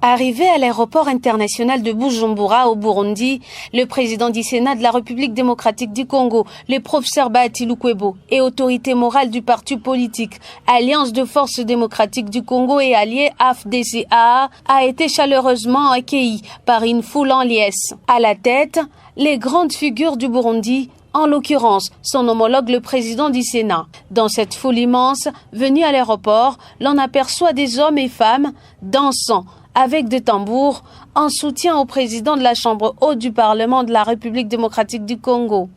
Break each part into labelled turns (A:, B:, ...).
A: Arrivé à l'aéroport international de Bujumbura au Burundi, le président du Sénat de la République démocratique du Congo, le professeur Bahati Lukwebo, et autorité morale du parti politique Alliance de forces démocratiques du Congo et allié AFDCA a été chaleureusement accueilli par une foule en liesse. À la tête, les grandes figures du Burundi, en l'occurrence son homologue le président du Sénat. Dans cette foule immense, venue à l'aéroport, l'on aperçoit des hommes et femmes dansant avec des tambours, en soutien au président de la Chambre haute du Parlement de la République démocratique du Congo.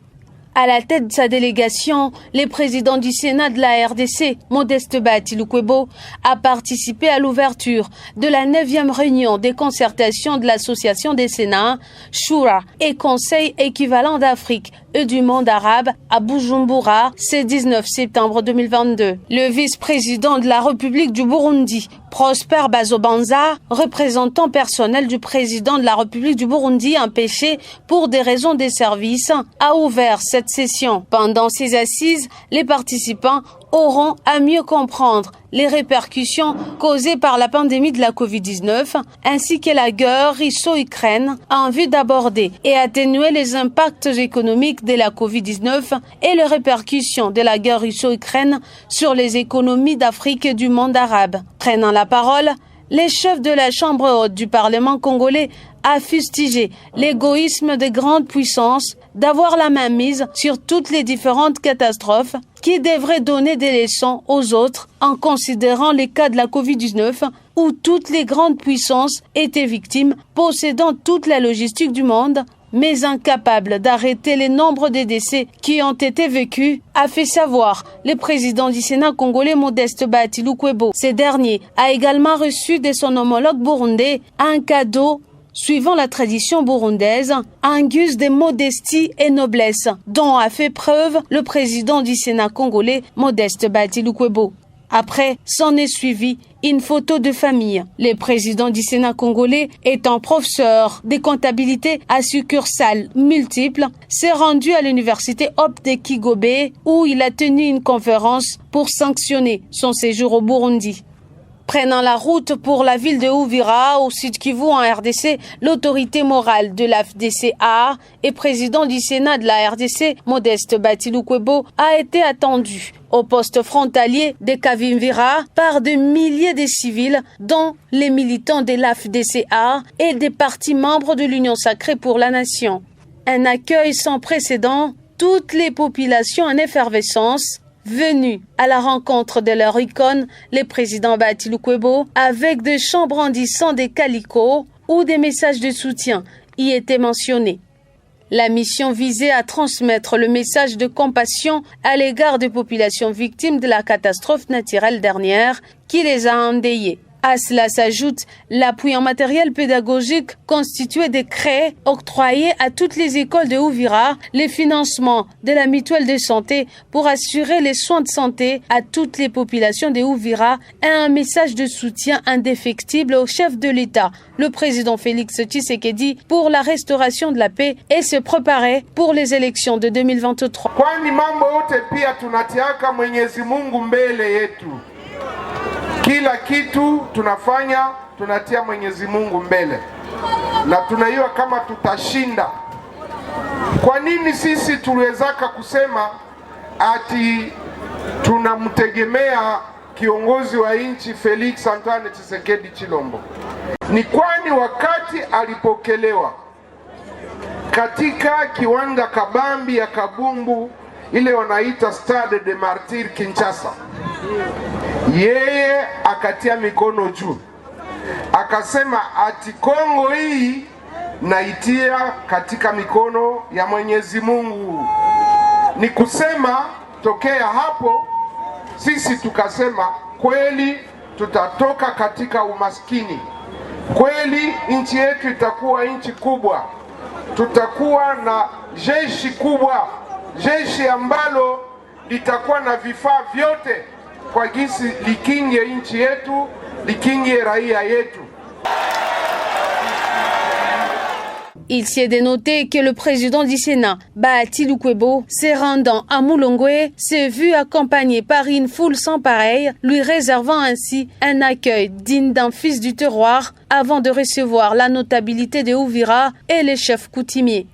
A: À la tête de sa délégation, le président du Sénat de la RDC, Modeste Bahati Lukwebo, a participé à l'ouverture de la 9e réunion des concertations de l'Association des Sénats, Shura et Conseil équivalent d'Afrique et du monde arabe à Bujumbura, ce 19 septembre 2022. Le vice-président de la République du Burundi, Prosper Bazobanza, représentant personnel du président de la République du Burundi empêché pour des raisons de service, a ouvert cette session. Pendant ces assises, les participants auront à mieux comprendre les répercussions causées par la pandémie de la Covid-19 ainsi que la guerre russo-ukrainienne en vue d'aborder et atténuer les impacts économiques de la Covid-19 et les répercussions de la guerre russo-ukrainienne sur les économies d'Afrique et du monde arabe. Prenant la parole, les chefs de la Chambre haute du Parlement congolais a fustigé l'égoïsme des grandes puissances d'avoir la main mise sur toutes les différentes catastrophes qui devraient donner des leçons aux autres en considérant les cas de la Covid-19 où toutes les grandes puissances étaient victimes, possédant toute la logistique du monde, mais incapables d'arrêter les nombres de décès qui ont été vécus, a fait savoir le président du Sénat congolais Modeste Bahati Lukwebo. Ce dernier a également reçu de son homologue burundais un cadeau suivant la tradition burundaise, un guise de modestie et noblesse, dont a fait preuve le président du Sénat congolais, Modeste Bahati Lukwebo. Après, s'en est suivi une photo de famille. Le président du Sénat congolais, étant professeur de comptabilité à succursales multiples, s'est rendu à l'université Hop de Kigobe, où il a tenu une conférence pour sanctionner son séjour au Burundi. Prenant la route pour la ville de Uvira, au Sud Kivu en RDC, l'autorité morale de l'AFDCA et président du Sénat de la RDC, Modeste Bahati Lukwebo, a été attendu au poste frontalier de Kavimvira par des milliers de civils, dont les militants de l'AFDCA et des partis membres de l'Union sacrée pour la nation. Un accueil sans précédent, toutes les populations en effervescence, venus à la rencontre de leur icône, le président Bahati Lukwebo, avec des chants brandissant des calicots ou des messages de soutien y étaient mentionnés. La mission visait à transmettre le message de compassion à l'égard des populations victimes de la catastrophe naturelle dernière qui les a endeuillées. À cela s'ajoute l'appui en matériel pédagogique constitué de crédits octroyés à toutes les écoles de Uvira, les financements de la mutuelle de santé pour assurer les soins de santé à toutes les populations de Uvira et un message de soutien indéfectible au chef de l'État, le président Félix Tshisekedi, pour la restauration de la paix et se préparer pour les élections de 2023.
B: Kwani mambo yote pia tunatiaka Mwenyezi Mungu mbele yetu. Kila kitu tunafanya tunatia Mwenyezi Mungu mbele na tunaiwa kama tutashinda. Kwa nini sisi tuliwezaka kusema ati tunamtegemea kiongozi wa nchi Felix Antoine Tshisekedi Chilombo? Ni kwani wakati alipokelewa katika kiwanja kabambi ya Kabumbu, ile wanaita Stade de Martyrs Kinshasa, yeye akatia mikono juu akasema ati Kongo hii naitia katika mikono ya Mwenyezi Mungu. Ni kusema tokea hapo sisi tukasema kweli tutatoka katika umaskini, kweli nchi yetu itakuwa nchi kubwa, tutakuwa na jeshi kubwa, jeshi ambalo litakuwa na vifaa vyote kwa jinsi likinge nchi yetu, likinge raia yetu.
A: Il s'y est dénoté que le président du Sénat, Bahati Lukwebo, se rendant à Mulongwe, s'est vu accompagné par une foule sans pareille, lui réservant ainsi un accueil digne d'un fils du terroir avant de recevoir la notabilité de Uvira et les chefs coutumiers.